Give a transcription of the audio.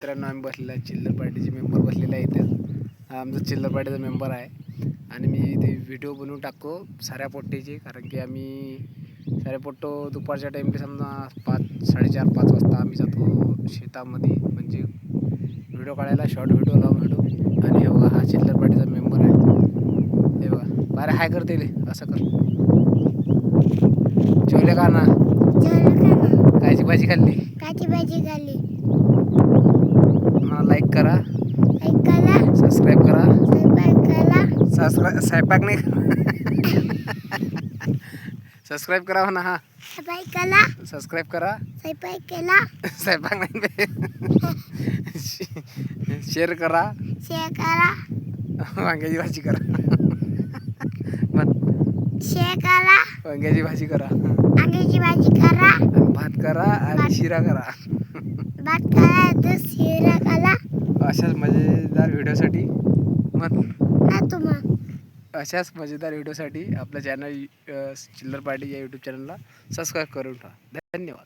मित्रांनो, आम्ही बसलेला आहे चिल्लर पार्टीचे मेंबर बसलेले आहे इथे. हा आमचा चिल्लर पार्टीचा मेंबर आहे आणि मी इथे व्हिडिओ बनवून टाकतो साऱ्या पोट्टेचे, कारण की आम्ही साऱ्या पोट्टो दुपारच्या टाईमला समजा 5-4:30 वाजता आम्ही जातो शेतामध्ये, म्हणजे व्हिडिओ काढायला, शॉर्ट व्हिडिओ, लॉंग व्हिडिओ. आणि हे बघा, हा चिल्लर पार्टीचा मेंबर आहे. हे बघा, बारे हाय करते असं कर. जेवले का ना? कायची भाजी खाल्ली? मला लाईक करा, सबस्क्राईब करा. स्वयंपाक नाही सबस्क्राईब करा म्हणा. हा, सबस्क्राईब करा. स्वयंपाक नाही शेअर करा. वांग्याची भाजी करा. वांग्याची भाजी करा, भात करा आणि शिरा करा. अशाच मजेदार व्हिडिओसाठी आपल्या चॅनल चिल्लर पार्टी या यूट्यूब चॅनलला सबस्क्राईब करून ठेवा. धन्यवाद.